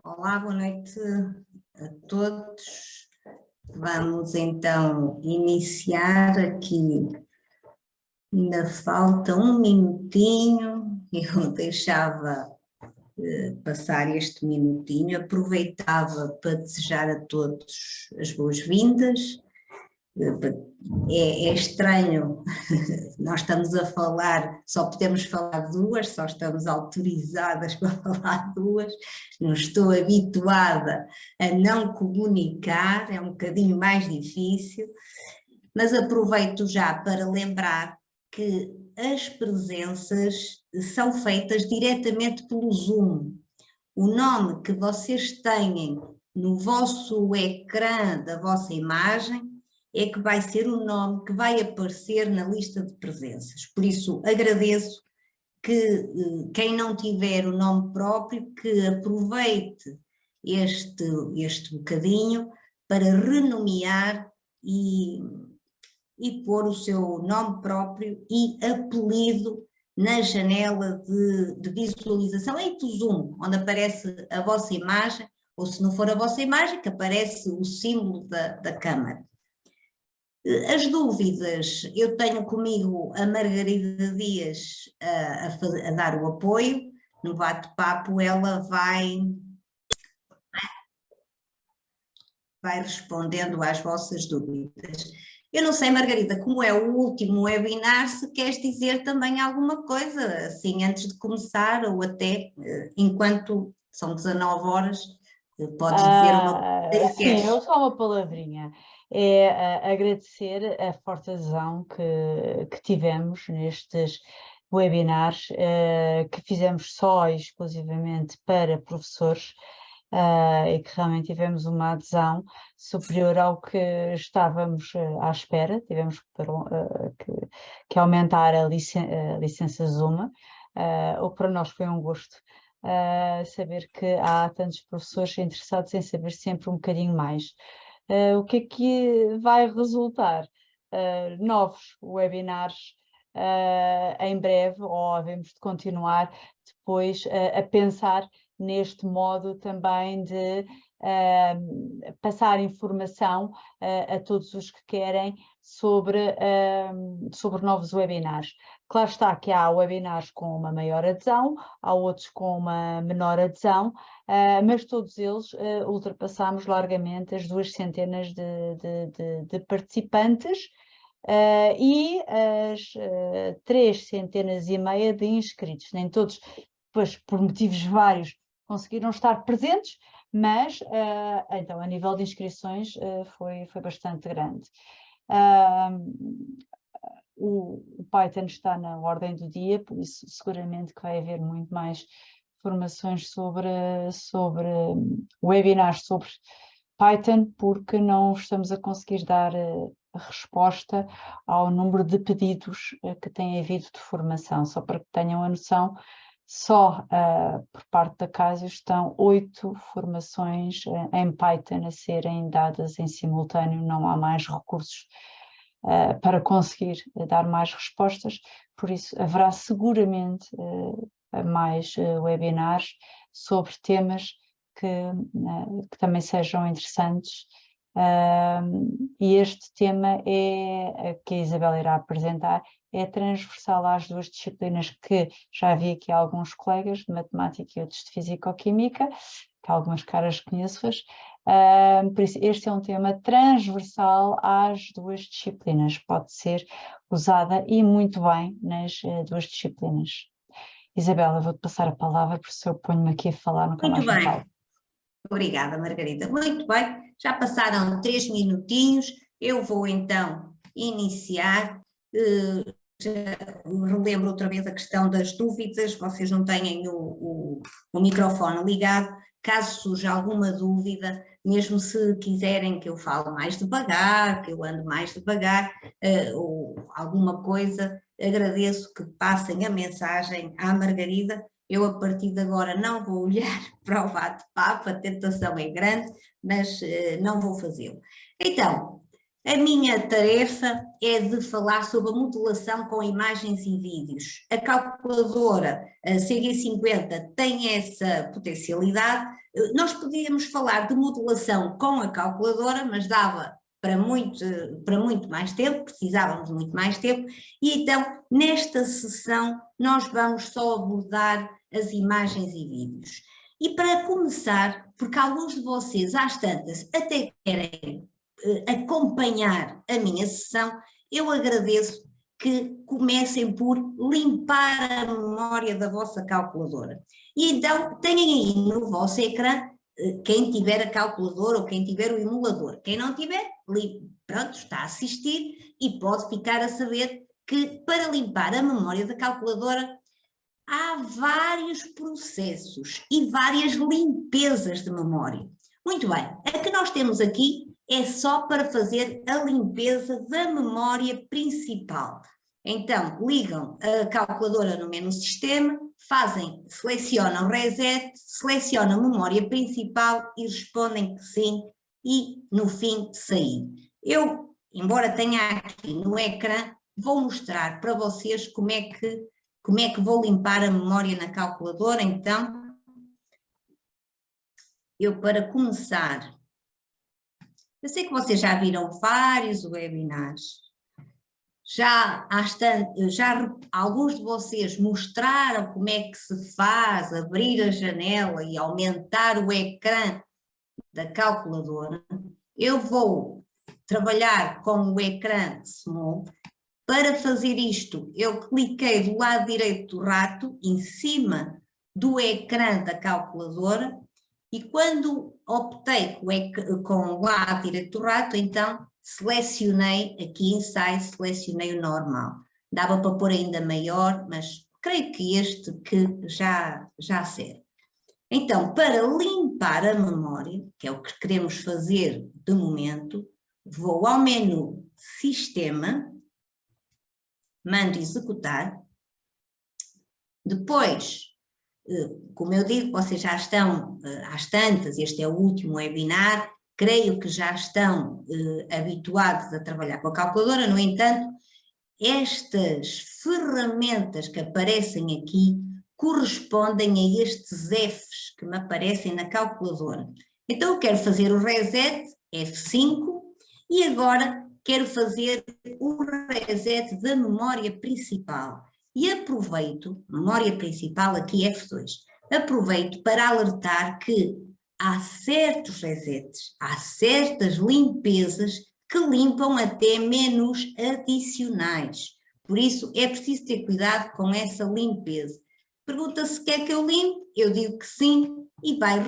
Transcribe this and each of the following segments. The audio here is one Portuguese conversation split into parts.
Olá, boa noite a todos. Vamos então iniciar aqui. Ainda falta um minutinho, eu deixava passar este minutinho, aproveitava para desejar a todos as boas-vindas. É estranho, nós estamos a falar, só podemos falar duas, só estamos autorizadas para falar duas, não estou habituada a não comunicar, é um bocadinho mais difícil, mas aproveito já para lembrar que as presenças são feitas diretamente pelo Zoom. O nome que vocês têm no vosso ecrã da vossa imagem é que vai ser o nome que vai aparecer na lista de presenças. Por isso, agradeço que quem não tiver o nome próprio, que aproveite este bocadinho para renomear e pôr o seu nome próprio e apelido na janela de visualização em Zoom, onde aparece a vossa imagem, ou se não for a vossa imagem, que aparece o símbolo da câmara. As dúvidas, eu tenho comigo a Margarida Dias a dar o apoio, no bate-papo ela vai respondendo às vossas dúvidas. Eu não sei, Margarida, como é o último webinar, se queres dizer também alguma coisa, assim, antes de começar, ou até enquanto são 19 horas, podes dizer uma coisa se Sim, queres. eu só uma palavrinha. É agradecer a forte adesão que tivemos nestes webinars, que fizemos só e exclusivamente para professores, e que realmente tivemos uma adesão superior ao que estávamos à espera. Tivemos que aumentar a licença Zoom, o que para nós foi um gosto. Saber que há tantos professores interessados em saber sempre um bocadinho mais. O que é que vai resultar? Novos webinars em breve, ou havemos de continuar depois a pensar neste modo também de passar informação a todos os que querem sobre novos webinars. Claro está que há webinars com uma maior adesão, há outros com uma menor adesão, mas todos eles ultrapassamos largamente as 200 de participantes e as 350 de inscritos. Nem todos, pois, por motivos vários, conseguiram estar presentes, mas então a nível de inscrições foi bastante grande. O Python está na ordem do dia, por isso seguramente que vai haver muito mais informações sobre webinars sobre Python, porque não estamos a conseguir dar resposta ao número de pedidos que têm havido de formação. Só para que tenham a noção, só por parte da Casio estão 8 formações em Python a serem dadas em simultâneo, não há mais recursos para conseguir dar mais respostas, por isso haverá seguramente mais webinars sobre temas que também sejam interessantes, e este tema que a Isabel irá apresentar é transversal às duas disciplinas que já vi aqui alguns colegas de matemática e outros de físico-química, que algumas caras conheço-as. Por isso, este é um tema transversal às duas disciplinas, pode ser usada e muito bem nas duas disciplinas. Isabela, vou-te passar a palavra, porque se eu ponho-me aqui a falar, nunca mais me falo. Obrigada, Margarida. Muito bem, já passaram 3 minutinhos, eu vou então iniciar. Relembro outra vez a questão das dúvidas, vocês não têm o microfone ligado, caso surja alguma dúvida, mesmo se quiserem que eu fale mais devagar, que eu ando mais devagar, ou alguma coisa, agradeço que passem a mensagem à Margarida. Eu a partir de agora não vou olhar para o bate-papo, a tentação é grande, mas não vou fazê-lo. Então, a minha tarefa é de falar sobre a modelação com imagens e vídeos. A calculadora CG50 tem essa potencialidade, Nós podíamos falar de modelação com a calculadora, mas dava para muito mais tempo, precisávamos de muito mais tempo, e então nesta sessão nós vamos só abordar as imagens e vídeos. E para começar, porque alguns de vocês às tantas até querem acompanhar a minha sessão, eu agradeço que comecem por limpar a memória da vossa calculadora. E então tenham aí no vosso ecrã, quem tiver a calculadora ou quem tiver o emulador. Quem não tiver, pronto, está a assistir e pode ficar a saber que para limpar a memória da calculadora há vários processos e várias limpezas de memória. Muito bem, a que nós temos aqui é só para fazer a limpeza da memória principal. Então, ligam a calculadora no menu Sistema, selecionam Reset, selecionam Memória Principal e respondem que sim, e no fim sair. Eu, embora tenha aqui no ecrã, vou mostrar para vocês como é que vou limpar a memória na calculadora. Então, para começar, eu sei que vocês já viram vários webinars, já alguns de vocês mostraram como é que se faz abrir a janela e aumentar o ecrã da calculadora. Eu vou trabalhar com o ecrã Small. Para fazer isto, eu cliquei do lado direito do rato, em cima do ecrã da calculadora, e quando optei com o lado direito do rato, então selecionei aqui em Size, selecionei o normal. Dava para pôr ainda maior, mas creio que este que já serve. Então, para limpar a memória, que é o que queremos fazer de momento, vou ao menu Sistema, mando executar. Depois, como eu digo, vocês já estão às tantas, este é o último webinar, creio que já estão habituados a trabalhar com a calculadora. No entanto, estas ferramentas que aparecem aqui correspondem a estes Fs que me aparecem na calculadora. Então eu quero fazer o reset, F5, e agora quero fazer o reset da memória principal. E aproveito, memória principal aqui F2, aproveito para alertar que há certos resets, há certas limpezas que limpam até menus adicionais. Por isso é preciso ter cuidado com essa limpeza. Pergunta se quer que eu limpe, eu digo que sim e vai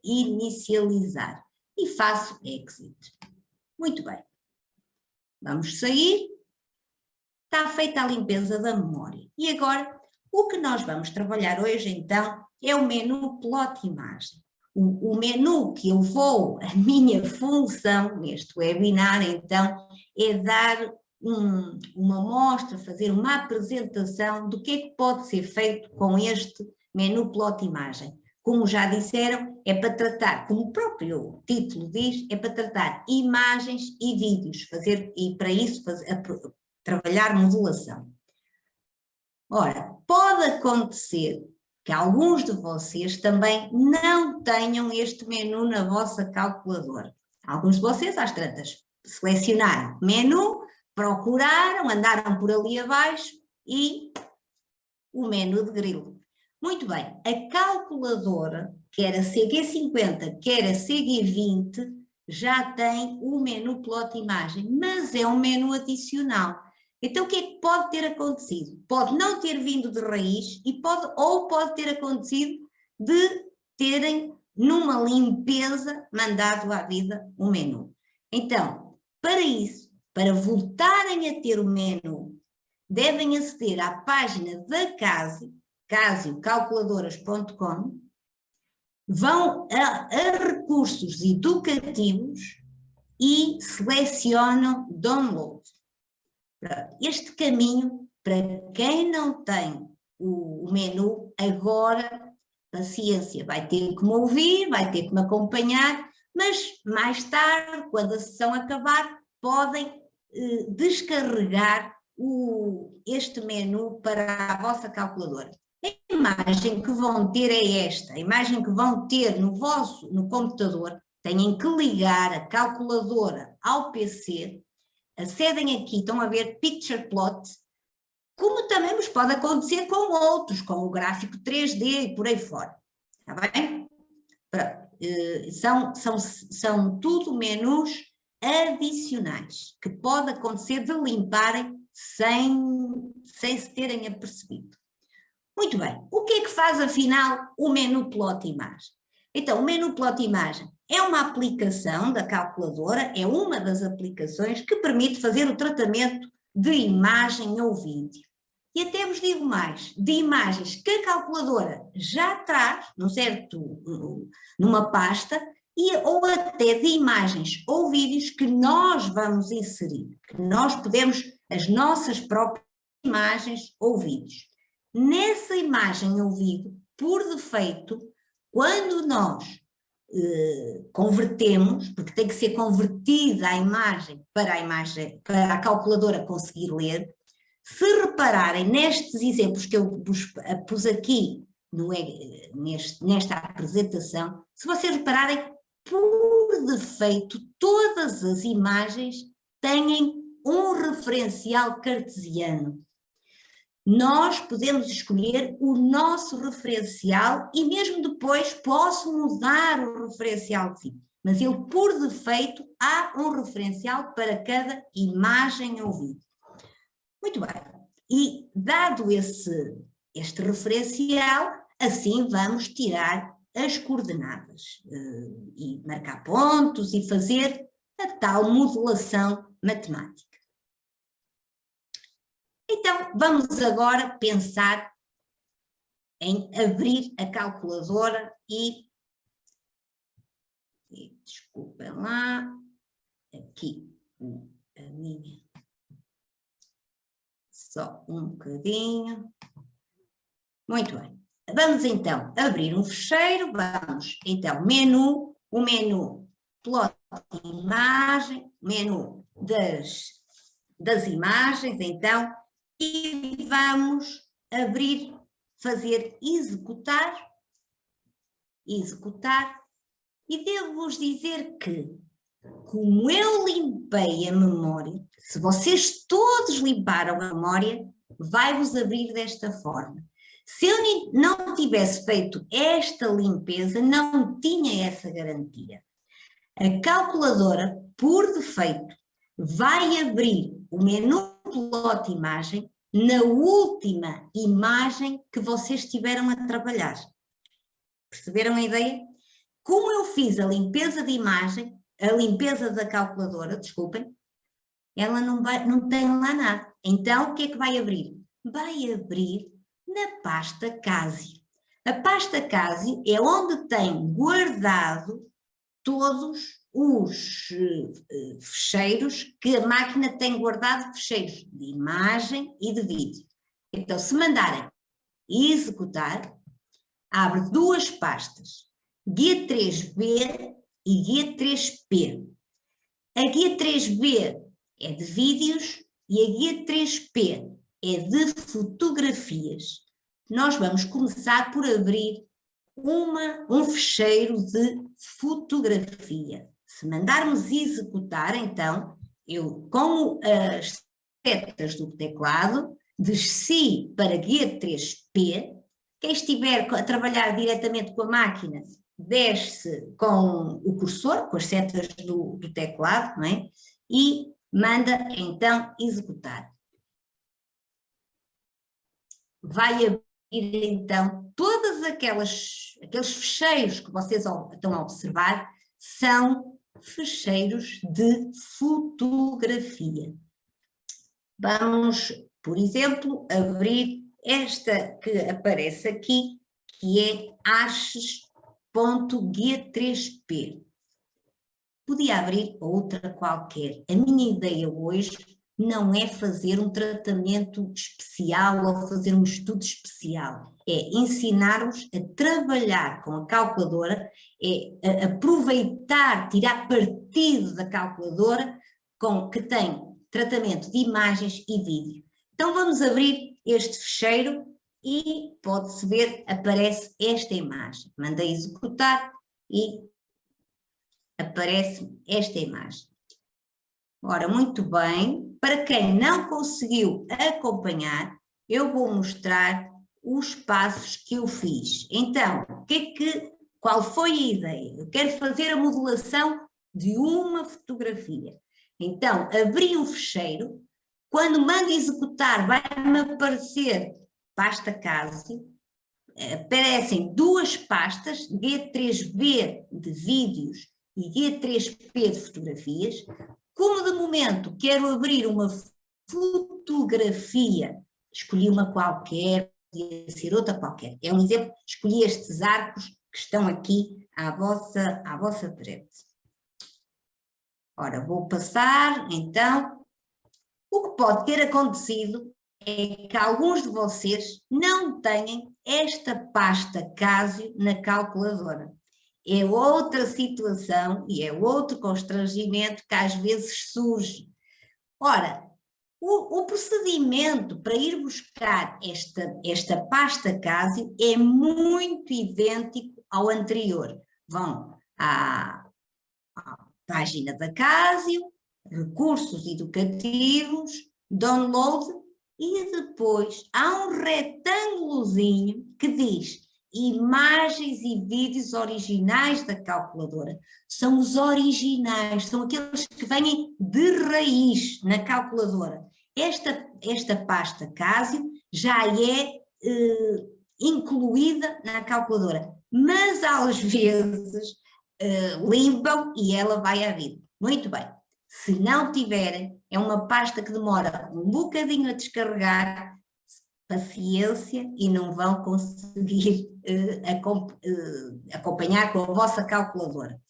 reinicializar. E faço exit. Muito bem. Vamos sair. Está feita a limpeza da memória. E agora, o que nós vamos trabalhar hoje, então, é o menu Plot Imagem. O menu que eu vou, a minha função neste webinar, então, é dar uma mostra, fazer uma apresentação do que é que pode ser feito com este menu Plot Imagem. Como já disseram, é para tratar, como o próprio título diz, é para tratar imagens e vídeos, e para isso trabalhar modulação. Ora, pode acontecer que alguns de vocês também não tenham este menu na vossa calculadora. Alguns de vocês, às tantas, selecionaram menu, procuraram, andaram por ali abaixo e o menu de grilo. Muito bem, a calculadora, quer a CG50, quer a CG20, já tem o menu Plot Imagem, mas é um menu adicional. Então o que é que pode ter acontecido? Pode não ter vindo de raiz ou pode ter acontecido de terem numa limpeza mandado à vida o menu. Então, para isso, para voltarem a ter o menu, devem aceder à página da casiocalculadoras.com, vão a recursos educativos e selecionam Download. Este caminho, para quem não tem o menu, agora, paciência, vai ter que me ouvir, vai ter que me acompanhar, mas mais tarde, quando a sessão acabar, podem descarregar este menu para a vossa calculadora. imagem que vão ter é esta, a imagem que vão ter no computador, têm que ligar a calculadora ao PC, acedem aqui, estão a ver Picture Plot, como também vos pode acontecer com outros, como o gráfico 3D e por aí fora, está bem? São tudo menus adicionais, que pode acontecer de limparem sem se terem apercebido. Muito bem, o que é que faz afinal o menu Plot Imagem? Então, o menu Plot Imagem é uma aplicação da calculadora, é uma das aplicações que permite fazer o tratamento de imagem ou vídeo. E até vos digo mais, de imagens que a calculadora já traz, numa pasta, ou até de imagens ou vídeos que nós vamos inserir, que nós podemos, as nossas próprias imagens ou vídeos. Nessa imagem ou vídeo, por defeito, quando nós convertemos, porque tem que ser convertida a imagem para a calculadora conseguir ler, se repararem nestes exemplos que eu vos pus aqui nesta apresentação, se vocês repararem, por defeito, todas as imagens têm um referencial cartesiano. Nós podemos escolher o nosso referencial e mesmo depois posso mudar o referencial de vídeo, mas ele por defeito há um referencial para cada imagem ou vídeo. Muito bem, e dado este referencial, assim vamos tirar as coordenadas e marcar pontos e fazer a tal modelação matemática. Então, vamos agora pensar em abrir a calculadora desculpem lá, aqui a minha, só um bocadinho. Muito bem. Vamos então abrir um fecheiro, vamos então o menu plot imagem, menu das imagens, então, e vamos abrir, fazer executar, e devo-vos dizer que, como eu limpei a memória, se vocês todos limparam a memória, vai-vos abrir desta forma. Se eu não tivesse feito esta limpeza, não tinha essa garantia. A calculadora, por defeito, vai abrir o menu Plot Imagem na última imagem que vocês tiveram a trabalhar. Perceberam a ideia? Como eu fiz a limpeza de imagem, a limpeza da calculadora, desculpem, ela não tem lá nada. Então, o que é que vai abrir? Vai abrir na pasta Casio. A pasta Casio é onde tem guardado todos os fecheiros que a máquina tem guardado, fecheiros de imagem e de vídeo. Então, se mandarem executar, abre duas pastas, Guia 3B e Guia 3P. A Guia 3B é de vídeos e a Guia 3P é de fotografias. Nós vamos começar por abrir um fecheiro de fotografia. Se mandarmos executar, então, eu com as setas do teclado, desci para Guia 3P, quem estiver a trabalhar diretamente com a máquina, desce com o cursor, com as setas do teclado, não é? E manda então executar. Vai abrir então todas aqueles fecheiros que vocês estão a observar, são fecheiros de fotografia. Vamos, por exemplo, abrir esta que aparece aqui, que é arches.guia3p. Podia abrir outra qualquer. A minha ideia hoje não é fazer um tratamento especial ou fazer um estudo especial, é ensinar-vos a trabalhar com a calculadora, é aproveitar, tirar partido da calculadora que tem tratamento de imagens e vídeo. Então vamos abrir este fecheiro e pode-se ver, aparece esta imagem. Mandei executar e aparece esta imagem. Ora, muito bem, para quem não conseguiu acompanhar, eu vou mostrar os passos que eu fiz. Então, qual foi a ideia? Eu quero fazer a modelação de uma fotografia. Então, abri o fecheiro, quando mando executar vai-me aparecer pasta Casio, aparecem duas pastas, G3B de vídeos e G3P de fotografias. Como de momento quero abrir uma fotografia, escolhi uma qualquer, podia ser outra qualquer, é um exemplo, escolhi estes arcos que estão aqui à vossa frente. Ora, vou passar, então, o que pode ter acontecido é que alguns de vocês não têm esta pasta Casio na calculadora. É outra situação e é outro constrangimento que às vezes surge. Ora, o procedimento para ir buscar esta pasta Casio é muito idêntico ao anterior. Vão à página da Casio, recursos educativos, download, e depois há um retângulozinho que diz imagens e vídeos originais da calculadora. São os originais, são aqueles que vêm de raiz na calculadora. Esta pasta Casio já é incluída na calculadora, mas às vezes limpam e ela vai à vida. Muito bem. Se não tiverem, é uma pasta que demora um bocadinho a descarregar, paciência, e não vão conseguir acompanhar com a vossa calculadora.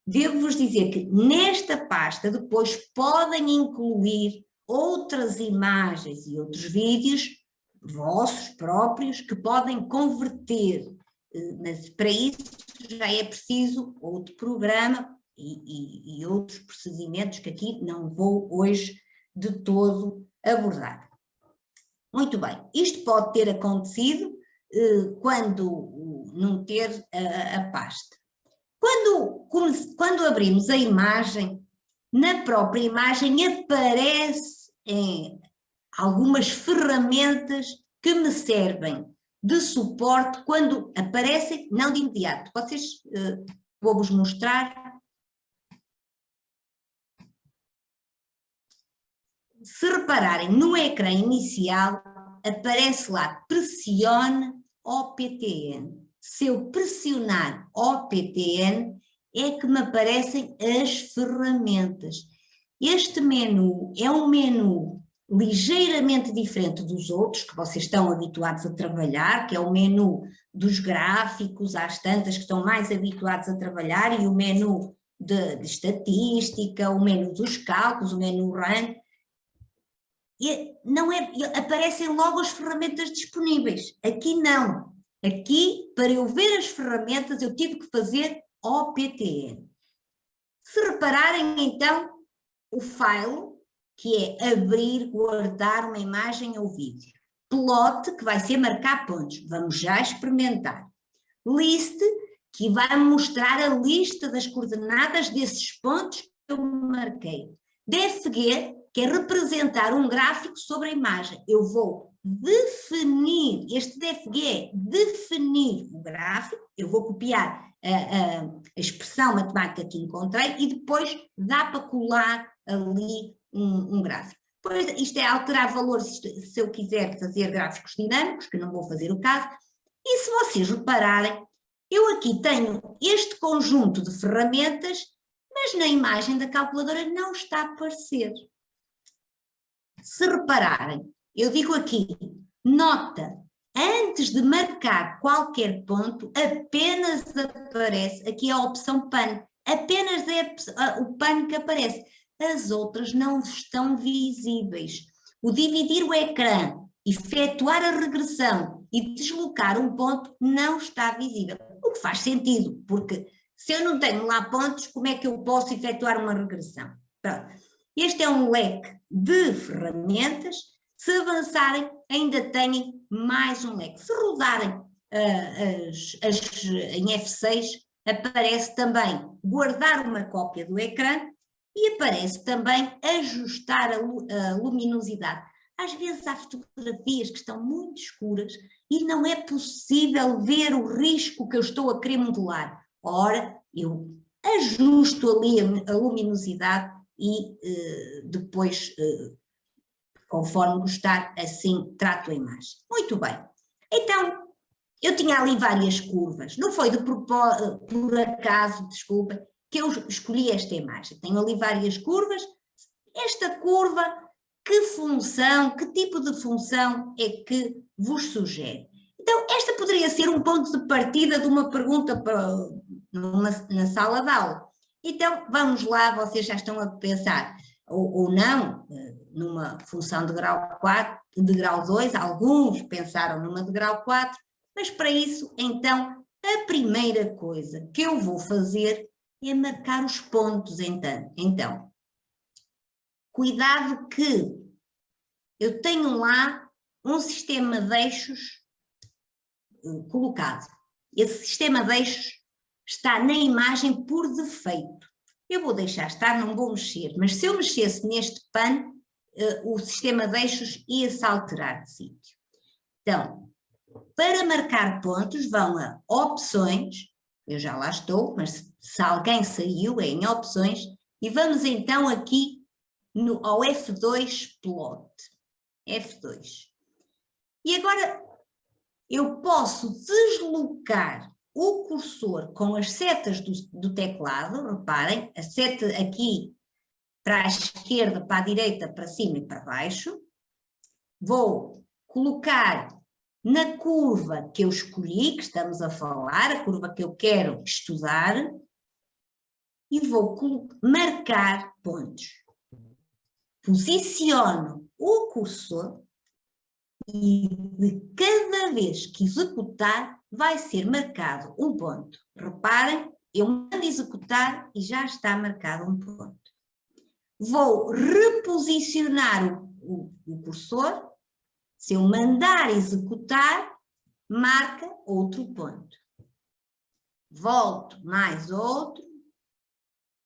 Devo-vos dizer que nesta pasta depois podem incluir outras imagens e outros vídeos vossos próprios que podem converter, mas para isso já é preciso outro programa e outros procedimentos que aqui não vou hoje de todo abordar. Muito bem, isto pode ter acontecido quando não ter a pasta. Quando abrimos a imagem, na própria imagem aparecem algumas ferramentas que me servem de suporte quando aparecem, não de imediato. Vou-vos mostrar. Se repararem, no ecrã inicial aparece lá, pressione OPTN. Se eu pressionar OPTN, é que me aparecem as ferramentas. Este menu é um menu ligeiramente diferente dos outros, que vocês estão habituados a trabalhar, que é o menu dos gráficos, às tantas que estão mais habituados a trabalhar, e o menu de estatística, o menu dos cálculos, o menu RAN. E não é, aparecem logo as ferramentas disponíveis. Aqui não. Aqui, para eu ver as ferramentas, eu tive que fazer OPTN. Se repararem, então, o file, que é abrir, guardar uma imagem ou vídeo. Plot, que vai ser marcar pontos. Vamos já experimentar. List, que vai mostrar a lista das coordenadas desses pontos que eu marquei. DFG, que é representar um gráfico sobre a imagem. Eu vou definir, este DFG é definir o gráfico, eu vou copiar a expressão matemática que encontrei e depois dá para colar ali um gráfico. Pois isto é alterar valores se eu quiser fazer gráficos dinâmicos, que não vou fazer o caso, e se vocês repararem, eu aqui tenho este conjunto de ferramentas, mas na imagem da calculadora não está a aparecer. Se repararem, eu digo aqui, nota, antes de marcar qualquer ponto, apenas aparece, aqui a opção PAN, apenas é o PAN que aparece, as outras não estão visíveis. O dividir o ecrã, efetuar a regressão e deslocar um ponto não está visível, o que faz sentido, porque se eu não tenho lá pontos, como é que eu posso efetuar uma regressão? Pronto. Este é um leque de ferramentas. Se avançarem, ainda têm mais um leque. Se rodarem em F6, aparece também guardar uma cópia do ecrã e aparece também ajustar a luminosidade. Às vezes há fotografias que estão muito escuras e não é possível ver o risco que eu estou a querer modelar. Ora, eu ajusto ali a luminosidade e depois, conforme gostar, assim trato a imagem. Muito bem. Então, eu tinha ali várias curvas. Não foi por acaso, desculpa, que eu escolhi esta imagem. Tenho ali várias curvas. Esta curva, que função, que tipo de função é que vos sugere? Então, esta poderia ser um ponto de partida de uma pergunta na sala de aula. Então, vamos lá, vocês já estão a pensar, ou não, numa função de grau 4, de grau 2, alguns pensaram numa de grau 4, mas para isso, então, a primeira coisa que eu vou fazer é marcar os pontos, então. Cuidado que eu tenho lá um sistema de eixos colocado. Esse sistema de eixos está na imagem por defeito. Eu vou deixar estar, não vou mexer, mas se eu mexesse neste pano, o sistema de eixos ia-se alterar de sítio. Então, para marcar pontos, vão a opções, eu já lá estou, mas se alguém saiu, é em opções, e vamos então aqui ao F2 plot. F2. E agora eu posso deslocar o cursor com as setas do teclado, reparem, a seta aqui para a esquerda, para a direita, para cima e para baixo. Vou colocar na curva que eu escolhi, que estamos a falar, a curva que eu quero estudar, e vou marcar pontos. Posiciono o cursor e de cada vez que executar vai ser marcado um ponto. Reparem, eu mando executar e já está marcado um ponto. Vou reposicionar o cursor, se eu mandar executar, marca outro ponto. Volto mais outro,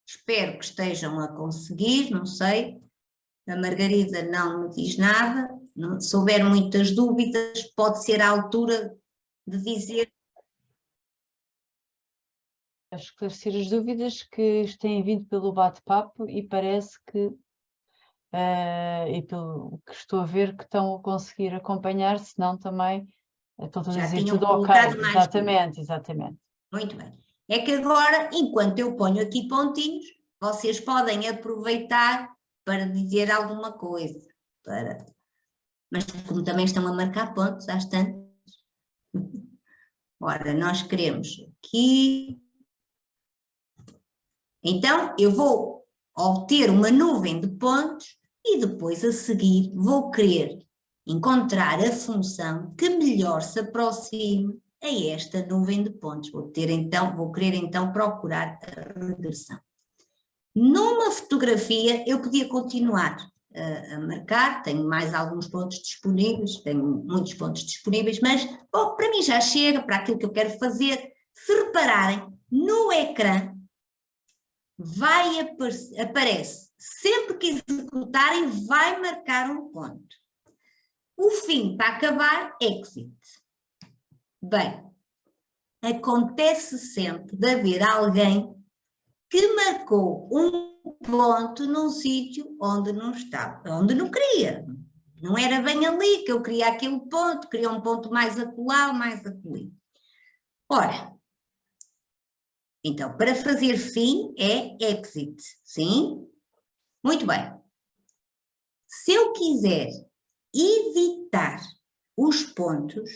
espero que estejam a conseguir, não sei, a Margarida não me diz nada, se houver muitas dúvidas, pode ser a altura de dizer. A esclarecer as dúvidas que têm vindo pelo bate-papo e parece que, e pelo que estou a ver, que estão a conseguir acompanhar, senão também estão a dizer tudo ok. Exatamente, exatamente. Muito bem. É que agora, enquanto eu ponho aqui pontinhos, vocês podem aproveitar para dizer alguma coisa. Mas como também estão a marcar pontos, às tantas. Ora, nós queremos aqui. Então, eu vou obter uma nuvem de pontos e depois, a seguir, vou querer encontrar a função que melhor se aproxime a esta nuvem de pontos. Vou querer então procurar a regressão. Numa fotografia, eu podia continuar a marcar, tenho mais alguns pontos disponíveis, tenho muitos pontos disponíveis, mas bom, para mim já chega, para aquilo que eu quero fazer. Se repararem, no ecrã aparece, sempre que executarem, vai marcar um ponto. O fim para acabar, exit. Bem, acontece sempre de haver alguém que marcou um ponto num sítio onde não estava, onde não queria. Não era bem ali que eu queria aquele ponto, queria um ponto mais acolá, mais acolhi. Ora, então, para fazer fim é exit, sim? Muito bem. Se eu quiser evitar os pontos,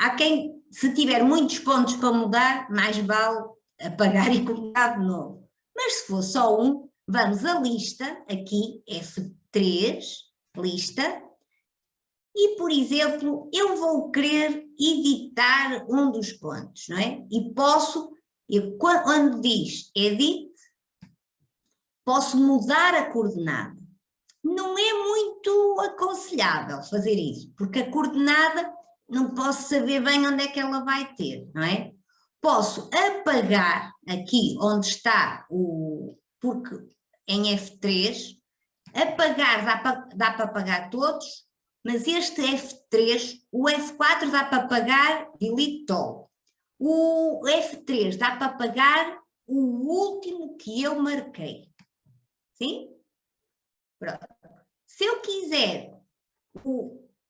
há quem, se tiver muitos pontos para mudar, mais vale apagar e começar de novo. Mas se for só um, vamos à lista, aqui F3, lista, e, por exemplo, eu vou querer editar um dos pontos, não é? E quando diz edit, posso mudar a coordenada. Não é muito aconselhável fazer isso, porque a coordenada não posso saber bem onde é que ela vai ter, não é? Posso apagar aqui onde está porque em F3, apagar dá para apagar todos, mas este F3, o F4 dá para apagar delete all. O F3 dá para apagar o último que eu marquei. Sim? Pronto. Se eu quiser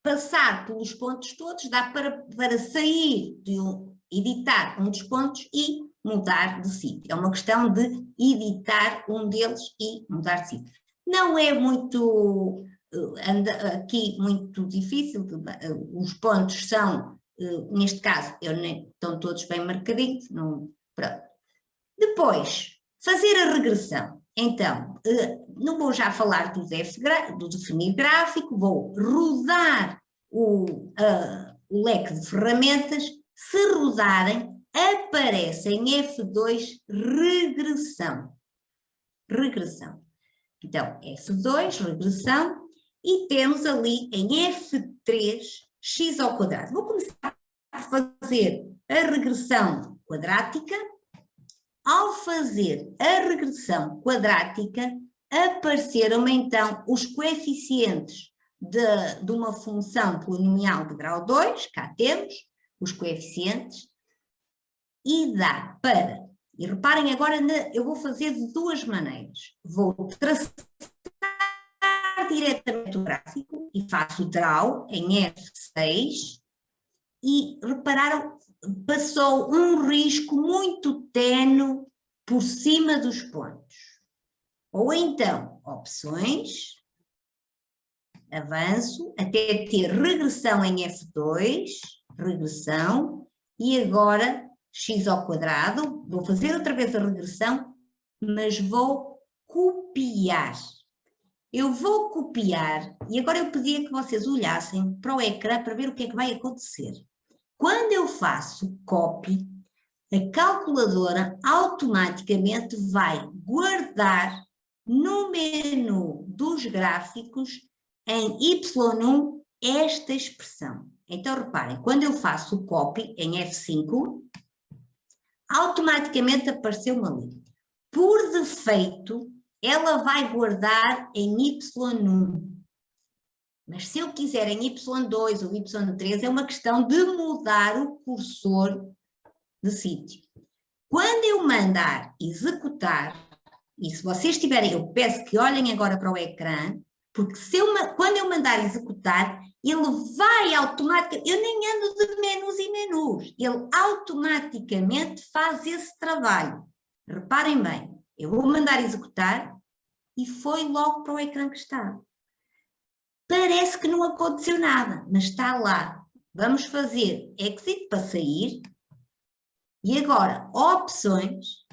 passar pelos pontos todos, dá para sair editar um dos pontos e mudar de sítio. É uma questão de editar um deles e mudar de sítio. Não é muito, aqui, muito difícil, os pontos são, neste caso, estão todos bem marcadinhos. Pronto. Depois, fazer a regressão. Então, não vou já falar do definir gráfico, vou rodar o leque de ferramentas. Se rodarem, aparece em F2 regressão. Regressão. Então, F2, regressão, e temos ali em F3 x ao quadrado. Vou começar a fazer a regressão quadrática. Ao fazer a regressão quadrática, apareceram-me então os coeficientes de uma função polinomial de grau 2, cá temos os coeficientes, e dá para, e reparem agora, eu vou fazer de duas maneiras. Vou traçar diretamente o gráfico e faço o draw em F6, e repararam, passou um risco muito ténue por cima dos pontos. Ou então, opções, avanço, até ter regressão em F2, regressão, e agora x ao quadrado, vou fazer outra vez a regressão, mas vou copiar. Eu vou copiar, e agora eu pedia que vocês olhassem para o ecrã para ver o que é que vai acontecer. Quando eu faço copy, a calculadora automaticamente vai guardar no menu dos gráficos em Y1 esta expressão. Então reparem, quando eu faço o copy em F5, automaticamente apareceu-me ali. Por defeito, ela vai guardar em Y1. Mas se eu quiser em Y2 ou Y3, é uma questão de mudar o cursor de sítio. Quando eu mandar executar, e se vocês tiverem, eu peço que olhem agora para o ecrã, porque quando eu mandar executar, ele vai automaticamente, eu nem ando de menus e menus, ele automaticamente faz esse trabalho. Reparem bem, eu vou mandar executar e foi logo para o ecrã que está. Parece que não aconteceu nada, mas está lá. Vamos fazer exit para sair. E agora, opções.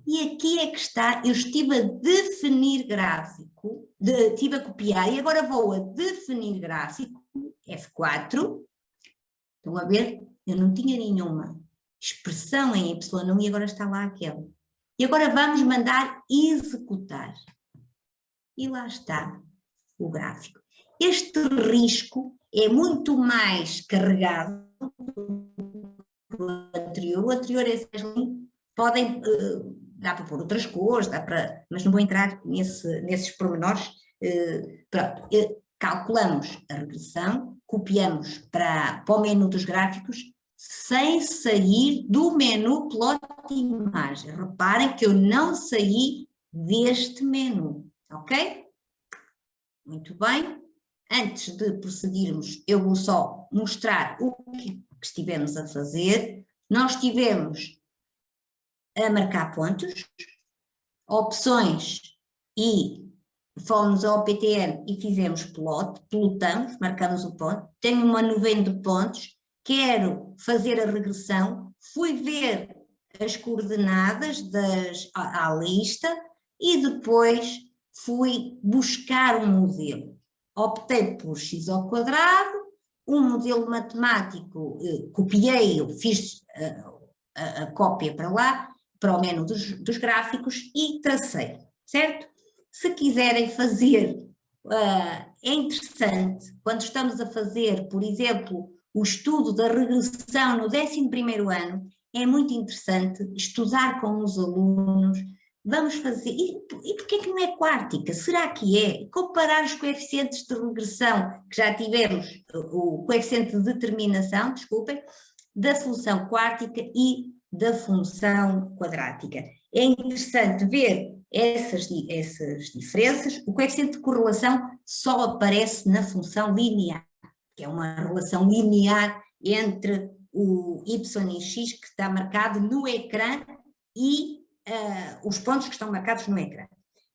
E aqui é que está, eu estive a definir gráfico, estive a copiar, e agora vou a definir gráfico, F4. Estão a ver? Eu não tinha nenhuma expressão em Y1 e agora está lá aquela. E agora vamos mandar executar. E lá está o gráfico. Este risco é muito mais carregado do anterior. O anterior é podem, dá para pôr outras cores, mas não vou entrar nesses pormenores. Pronto, calculamos a regressão, copiamos para o menu dos gráficos sem sair do menu plot imagem. Reparem que eu não saí deste menu, ok? Muito bem. Antes de prosseguirmos, eu vou só mostrar o que estivemos a fazer. Nós estivemos a marcar pontos, opções e fomos ao PTN e fizemos plotamos, marcamos o ponto. Tenho uma nuvem de pontos, quero fazer a regressão, fui ver as coordenadas à lista e depois fui buscar um modelo. Optei por x ao quadrado, um modelo matemático, copiei-o, fiz a cópia para lá, para o menu dos gráficos e tracei, certo? Se quiserem fazer é interessante, quando estamos a fazer, por exemplo, o estudo da regressão no 11º ano, é muito interessante estudar com os alunos, vamos fazer, e porquê que não é quártica? Será que é? Comparar os coeficientes de regressão, que já tivemos, o coeficiente de determinação, desculpem, da função quártica e da função quadrática. É interessante ver essas diferenças. O coeficiente de correlação só aparece na função linear, que é uma relação linear entre o y e x que está marcado no ecrã e os pontos que estão marcados no ecrã.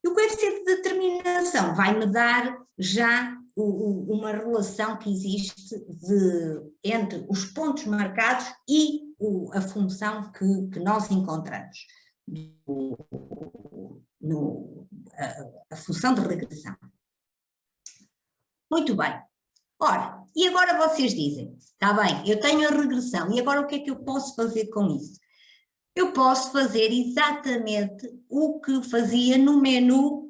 E o coeficiente de determinação vai-me dar já uma relação que existe entre os pontos marcados e a função que nós encontramos, a função de regressão. Muito bem. Ora, e agora vocês dizem, está bem, eu tenho a regressão, e agora o que é que eu posso fazer com isso? Eu posso fazer exatamente o que fazia no menu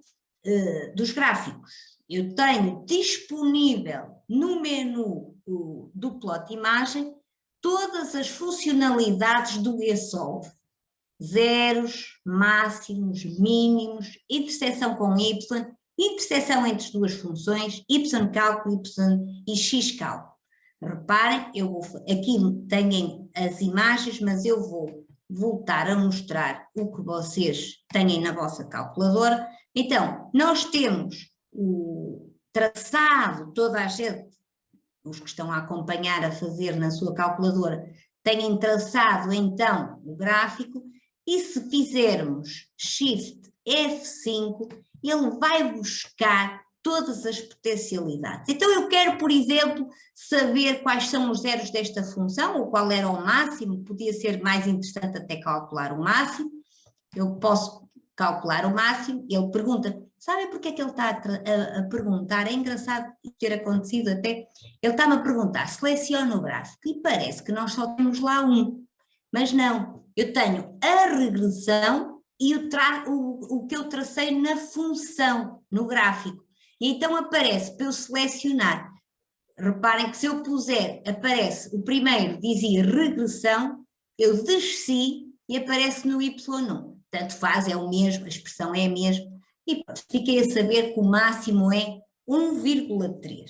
dos gráficos. Eu tenho disponível no menu do plot imagem todas as funcionalidades do GSOLVE. Zeros, máximos, mínimos, interseção com y, interseção entre as duas funções, y-cálculo e x-cálculo. Reparem, aqui têm as imagens, mas eu vou voltar a mostrar o que vocês têm na vossa calculadora. Então, nós temos o traçado, toda a gente, os que estão a acompanhar a fazer na sua calculadora, têm traçado então o gráfico, e se fizermos Shift F5, ele vai buscar todas as potencialidades. Então eu quero, por exemplo, saber quais são os zeros desta função, ou qual era o máximo, podia ser mais interessante até calcular o máximo. Eu posso calcular o máximo, ele pergunta, sabem porque é que ele está a perguntar? É engraçado ter acontecido até, ele está-me a perguntar, seleciona o gráfico, e parece que nós só temos lá um, mas não, eu tenho a regressão e o que eu tracei na função, no gráfico. E então aparece para eu selecionar. Reparem que se eu puser, aparece, o primeiro dizia regressão, eu desci e aparece no Y1. Tanto faz, é o mesmo, a expressão é a mesma. E fiquei a saber que o máximo é 1,3.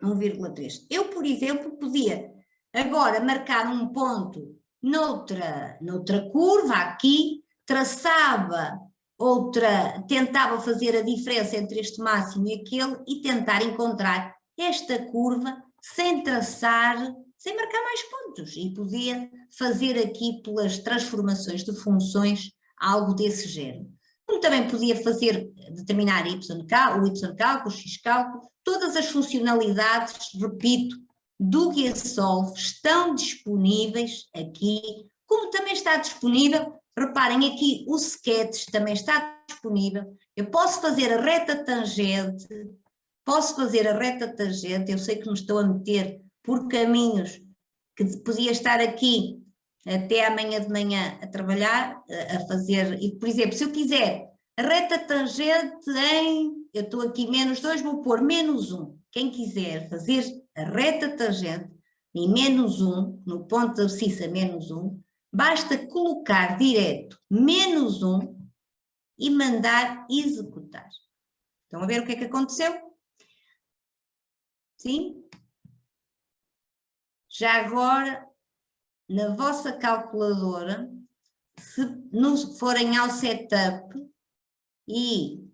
1,3. Eu, por exemplo, podia agora marcar um ponto noutra curva aqui, traçava tentava fazer a diferença entre este máximo e aquele e tentar encontrar esta curva sem traçar, sem marcar mais pontos, e podia fazer aqui pelas transformações de funções algo desse género. Como também podia determinar o y-cálculo, o x-cálculo, todas as funcionalidades, repito, do GSOLVE estão disponíveis aqui, como também está disponível, reparem aqui o sketch também está disponível, eu posso fazer a reta tangente, eu sei que me estou a meter por caminhos que podia estar aqui até amanhã de manhã a trabalhar, a fazer, e por exemplo, se eu quiser a reta tangente eu estou aqui -2, vou pôr -1, quem quiser fazer a reta tangente em -1, no ponto de abscissa -1, basta colocar direto -1 e mandar executar. Estão a ver o que é que aconteceu? Sim? Já agora, na vossa calculadora, se forem ao setup e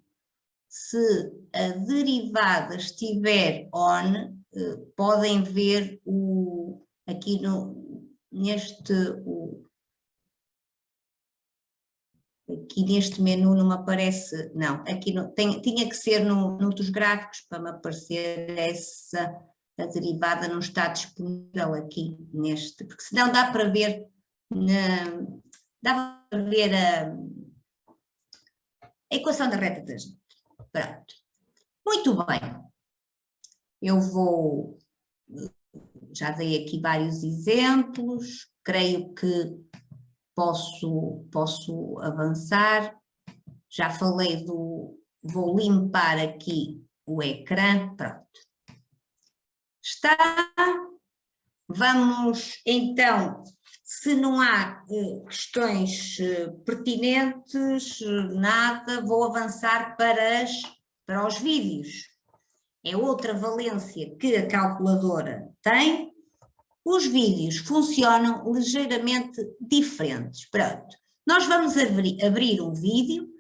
se a derivada estiver on, podem ver aqui aqui neste menu não me aparece, não, aqui tinha que ser no dos gráficos para me aparecer a derivada não está disponível aqui neste, porque senão dá para ver, dá para ver a equação da reta tangente. Pronto. Muito bem. Eu já dei aqui vários exemplos, creio que posso avançar. Já falei vou limpar aqui o ecrã, pronto. Está. Vamos então, se não há questões pertinentes, nada, vou avançar para os vídeos. É outra valência que a calculadora tem. Os vídeos funcionam ligeiramente diferentes. Pronto, nós vamos abrir um vídeo.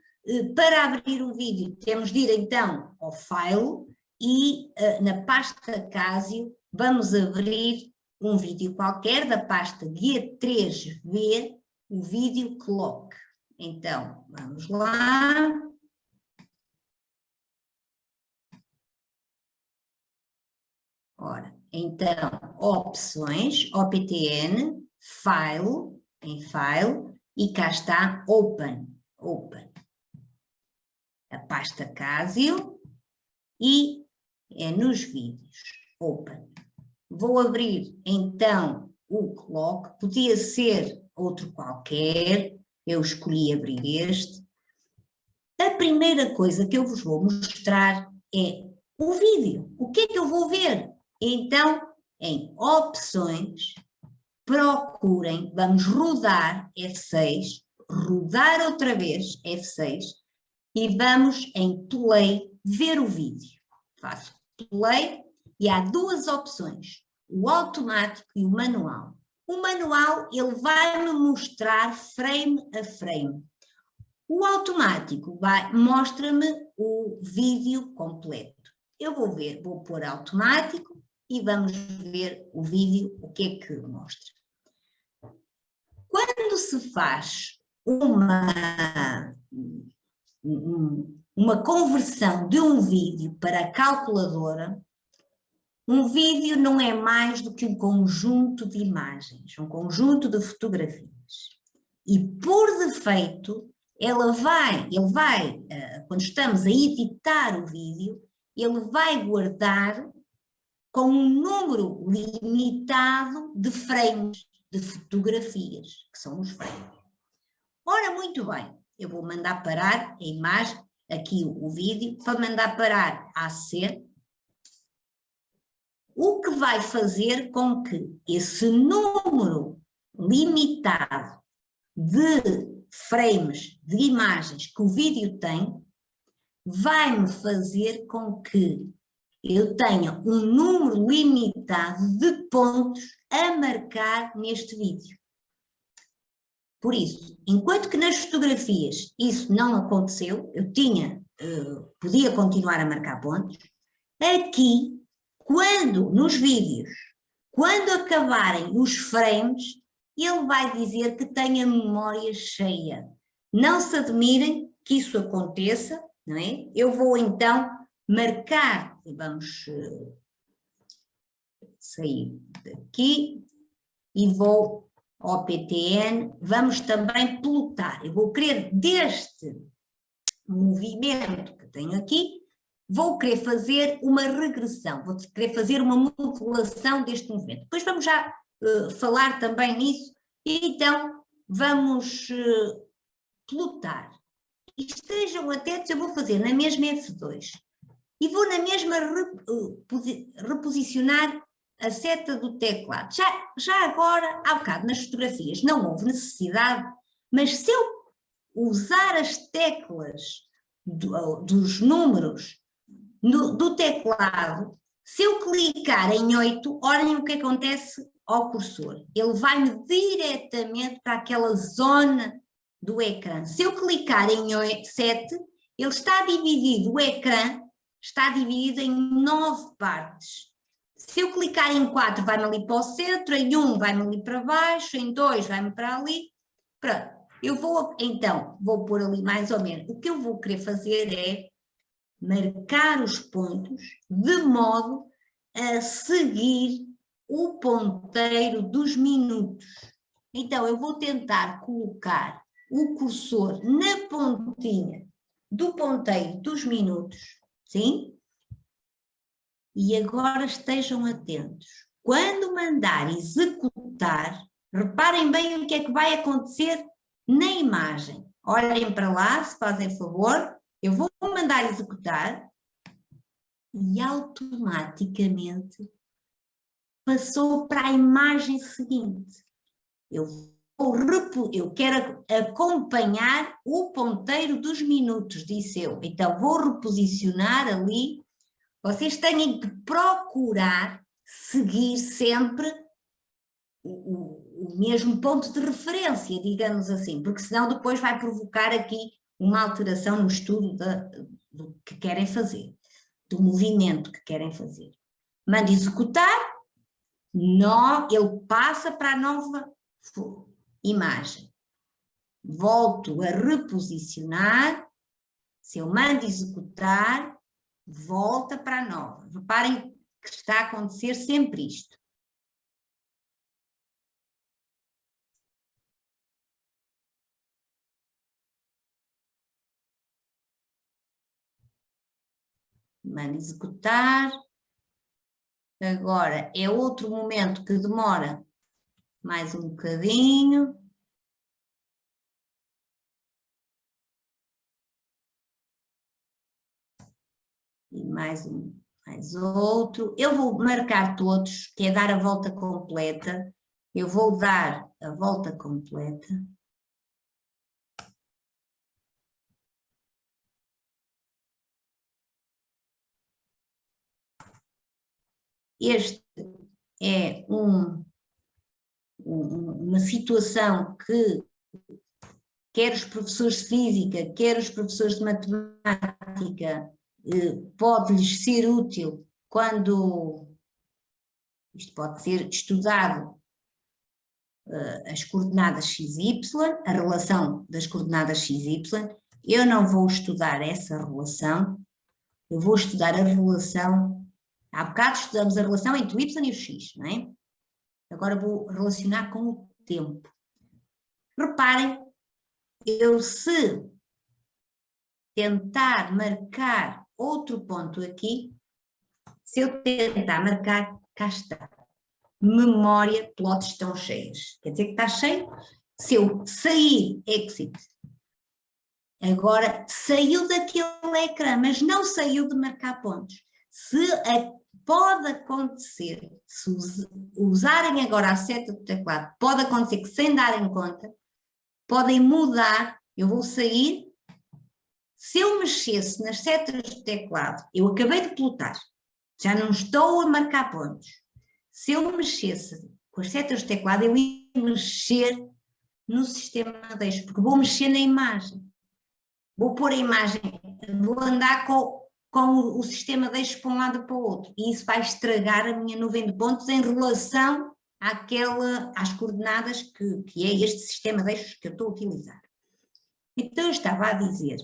Para abrir um vídeo temos de ir então ao File e na pasta Casio vamos abrir um vídeo qualquer da pasta Guia 3V, o vídeo Clock. Então, vamos lá. Ora, então, opções, OPTN, File, em File, e cá está Open, Open. A pasta Casio e é nos vídeos, Open. Vou abrir então o Clock, podia ser outro qualquer, eu escolhi abrir este. A primeira coisa que eu vos vou mostrar é o vídeo. O que é que eu vou ver? Então, em opções, procurem, vamos rodar F6, rodar outra vez F6 e vamos em play ver o vídeo. Faço play e há duas opções, o automático e o manual. O manual, ele vai-me mostrar frame a frame. O automático mostra-me o vídeo completo. Eu vou pôr automático e vamos ver o vídeo, o que é que mostra. Quando se faz uma conversão de um vídeo para a calculadora, um vídeo não é mais do que um conjunto de imagens, um conjunto de fotografias. E por defeito, ele vai, quando estamos a editar o vídeo, ele vai guardar com um número limitado de frames, de fotografias, que são os frames. Ora, muito bem, eu vou mandar parar a imagem, aqui o vídeo, para mandar parar AC, o que vai fazer com que esse número limitado de frames, de imagens que o vídeo tem, vai-me fazer com que eu tenha um número limitado de pontos a marcar neste vídeo. Por isso, enquanto que nas fotografias isso não aconteceu, eu podia continuar a marcar pontos, aqui, nos vídeos, quando acabarem os frames, ele vai dizer que tem a memória cheia. Não se admirem que isso aconteça, não é? Eu vou então marcar, vamos sair daqui e vou ao PTN, vamos também plotar. Eu vou querer deste movimento que tenho aqui, vou querer fazer uma regressão, vou querer fazer uma modulação deste movimento. Depois vamos já falar também nisso, e então vamos plotar. E estejam atentos, eu vou fazer na mesma F2 e vou na mesma reposicionar a seta do teclado. Já agora, há bocado nas fotografias não houve necessidade, mas se eu usar as teclas dos números do teclado, se eu clicar em 8, olhem o que acontece ao cursor. Ele vai-me diretamente para aquela zona do ecrã. Se eu clicar em 7, ele está dividido, o ecrã está dividido em 9 partes. Se eu clicar em 4, vai-me ali para o centro, em 1 vai-me ali para baixo, em 2 vai-me para ali. Pronto, eu vou pôr ali mais ou menos. O que eu vou querer fazer é marcar os pontos de modo a seguir o ponteiro dos minutos. Então, eu vou tentar colocar o cursor na pontinha do ponteiro dos minutos, sim? E agora estejam atentos. Quando mandar executar, reparem bem o que é que vai acontecer na imagem. Olhem para lá, se fazem favor. Eu vou mandar executar e automaticamente passou para a imagem seguinte. Eu quero acompanhar o ponteiro dos minutos, disse eu. Então vou reposicionar ali. Vocês têm que procurar seguir sempre o mesmo ponto de referência, digamos assim, porque senão depois vai provocar aqui uma alteração no estudo do que querem fazer, do movimento que querem fazer. Manda executar, ele passa para a nova imagem. Volto a reposicionar, se eu mando executar, volta para a nova. Reparem que está a acontecer sempre isto. Mando executar. Agora é outro momento que demora mais um bocadinho. E mais outro. Eu vou marcar todos, que é dar a volta completa. Eu vou dar a volta completa. Este é uma situação que quer os professores de física, quer os professores de matemática, pode-lhes ser útil quando isto pode ser estudado, as coordenadas x, y, a relação das coordenadas x, y. Eu não vou estudar essa relação, eu vou estudar a relação, há bocado estudamos a relação entre o y e o x, não é? Agora vou relacionar com o tempo. Reparem, se tentar marcar outro ponto aqui, se eu tentar marcar, cá está. Memória, plots estão cheias. Quer dizer que está cheio? Se eu sair, exit, agora saiu daquele ecrã, mas não saiu de marcar pontos. Pode acontecer, se usarem agora a seta do teclado, pode acontecer que sem darem conta, podem mudar, eu vou sair, se eu mexesse nas setas do teclado, eu acabei de plotar, já não estou a marcar pontos. Se eu mexesse com as setas do teclado, eu ia mexer no sistema de eixo, porque vou mexer na imagem. Vou pôr a imagem, vou andar com o sistema de eixos para um lado e para o outro. E isso vai estragar a minha nuvem de pontos em relação às coordenadas que é este sistema de eixos que eu estou a utilizar. Então eu estava a dizer,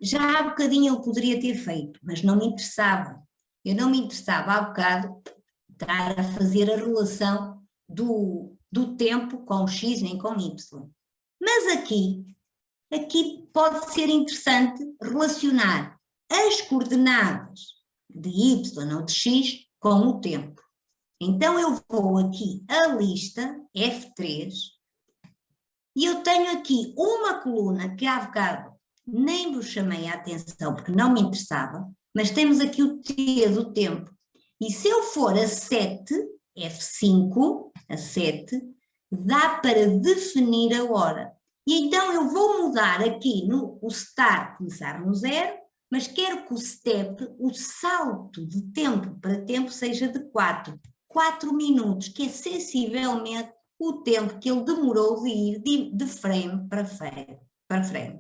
já há bocadinho eu poderia ter feito, mas não me interessava. Eu não me interessava há bocado estar a fazer a relação do tempo com o x nem com y. Mas aqui pode ser interessante relacionar as coordenadas de y ou de x com o tempo. Então eu vou aqui à lista F3 e eu tenho aqui uma coluna que há bocado nem vos chamei a atenção porque não me interessava, mas temos aqui o T do tempo. E se eu for a 7, F5, a 7, dá para definir a hora. E então eu vou mudar aqui o start, começar no 0, mas quero que o step, o salto de tempo para tempo seja de 4 minutos, que é sensivelmente o tempo que ele demorou de ir de frame para frame.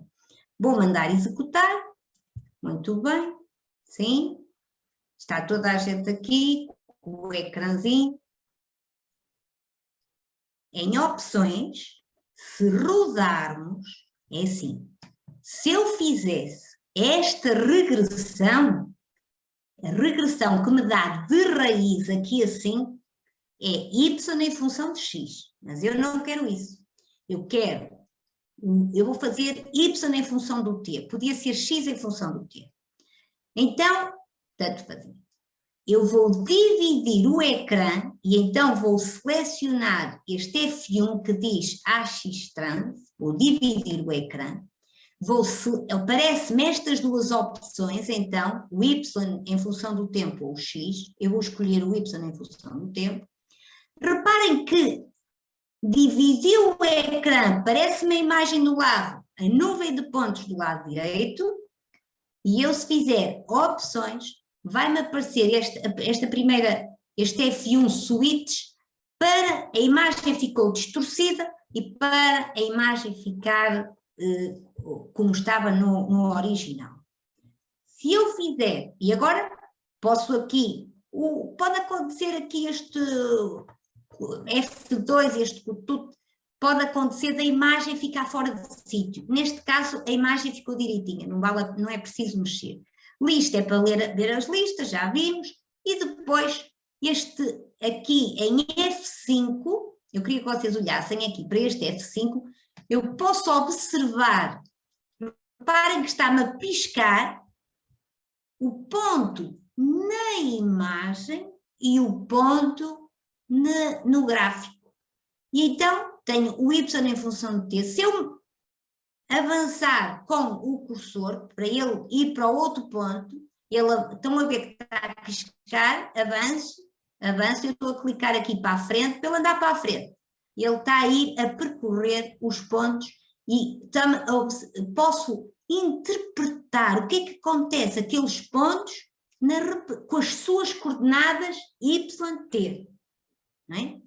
Vou mandar executar, muito bem, sim, está toda a gente aqui, o ecrãzinho. Em opções, se rodarmos, é assim, se eu fizesse esta regressão, a regressão que me dá de raiz aqui assim, é y em função de x, mas eu não quero isso, eu vou fazer y em função do t, podia ser x em função do t. Então, tanto fazer. Eu vou dividir o ecrã e então vou selecionar este F1 que diz AX Trans, vou dividir o ecrã, Aparece-me estas duas opções, então, o y em função do tempo ou o x, eu vou escolher o y em função do tempo. Reparem que dividiu o ecrã, parece-me a imagem do lado, a nuvem de pontos do lado direito, e eu, se fizer opções, vai-me aparecer esta primeira, este F1 switch, para a imagem ficou distorcida e para a imagem ficar como estava no original. Se eu fizer, e agora posso aqui, pode acontecer aqui este F2, este tudo, pode acontecer da imagem ficar fora de sítio. Neste caso, a imagem ficou direitinha, não é preciso mexer. Lista é para ver as listas, já vimos, e depois este aqui em F5, eu queria que vocês olhassem aqui para este F5, eu posso observar, reparem que está-me a piscar o ponto na imagem e o ponto no gráfico. E então tenho o y em função de t. Se eu avançar com o cursor para ele ir para outro ponto, estão a ver que está a piscar, avanço, eu estou a clicar aqui para a frente, para ele andar para a frente. Ele está a ir a percorrer os pontos e posso interpretar o que é que acontece aqueles pontos com as suas coordenadas y, t. Não é?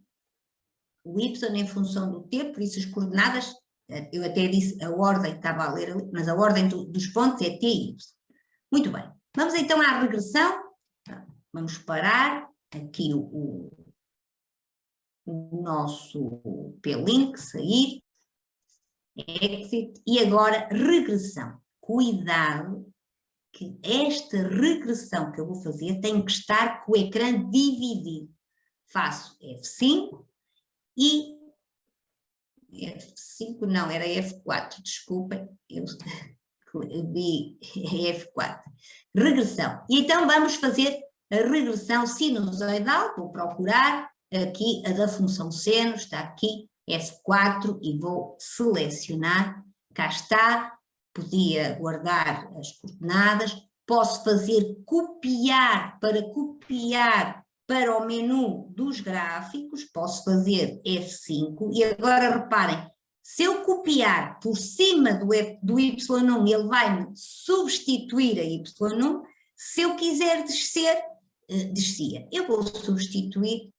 O y em função do t, por isso as coordenadas, eu até disse a ordem que estava a ler ali, mas a ordem dos pontos é t e y. Muito bem, vamos então à regressão, vamos parar aqui o nosso p-link, sair, exit, e agora regressão. Cuidado que esta regressão que eu vou fazer tem que estar com o ecrã dividido. Faço F5 e F5 não, era F4, desculpem, eu vi F4. Regressão. E então vamos fazer a regressão sinusoidal, vou procurar aqui a da função seno, está aqui, F4, e vou selecionar, cá está, podia guardar as coordenadas, posso fazer copiar para o menu dos gráficos, posso fazer F5, e agora reparem, se eu copiar por cima do Y1, ele vai-me substituir a Y1, se eu quiser descer, descia. Eu vou substituir,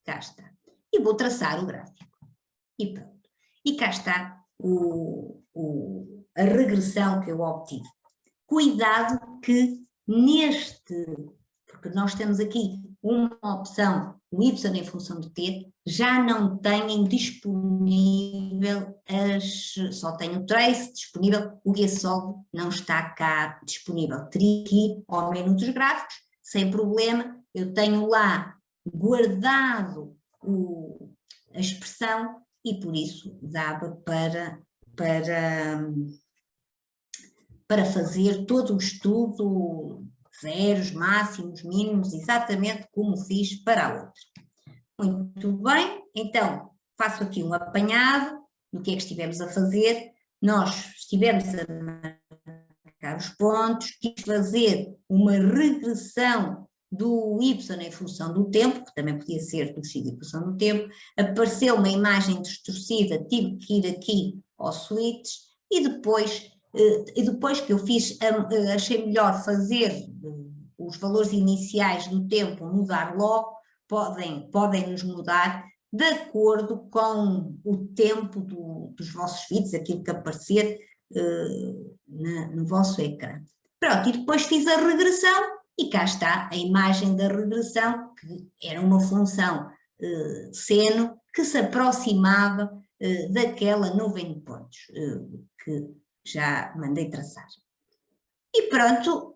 cá está, e vou traçar o gráfico, e pronto. E cá está a regressão que eu obtive. Cuidado que porque nós temos aqui uma opção, o y em função de t, já não têm disponível só tem o trace disponível, o GSolve não está cá disponível. Teria que ir ao menu dos gráficos, sem problema, eu tenho lá guardado a expressão e por isso dava para fazer todo o estudo, zeros, máximos, mínimos, exatamente como fiz para a outra. Muito bem, então faço aqui um apanhado do que é que estivemos a fazer. Nós estivemos a marcar os pontos, quis fazer uma regressão do y em função do tempo, que também podia ser do x em função do tempo, apareceu uma imagem distorcida, tive que ir aqui ao switch e depois que eu fiz, achei melhor fazer os valores iniciais do tempo, mudar logo, podem nos mudar de acordo com o tempo dos vossos vídeos, aquilo que aparecer no vosso ecrã. Pronto, e depois fiz a regressão e cá está a imagem da regressão, que era uma função seno que se aproximava daquela nuvem de pontos que já mandei traçar. E pronto,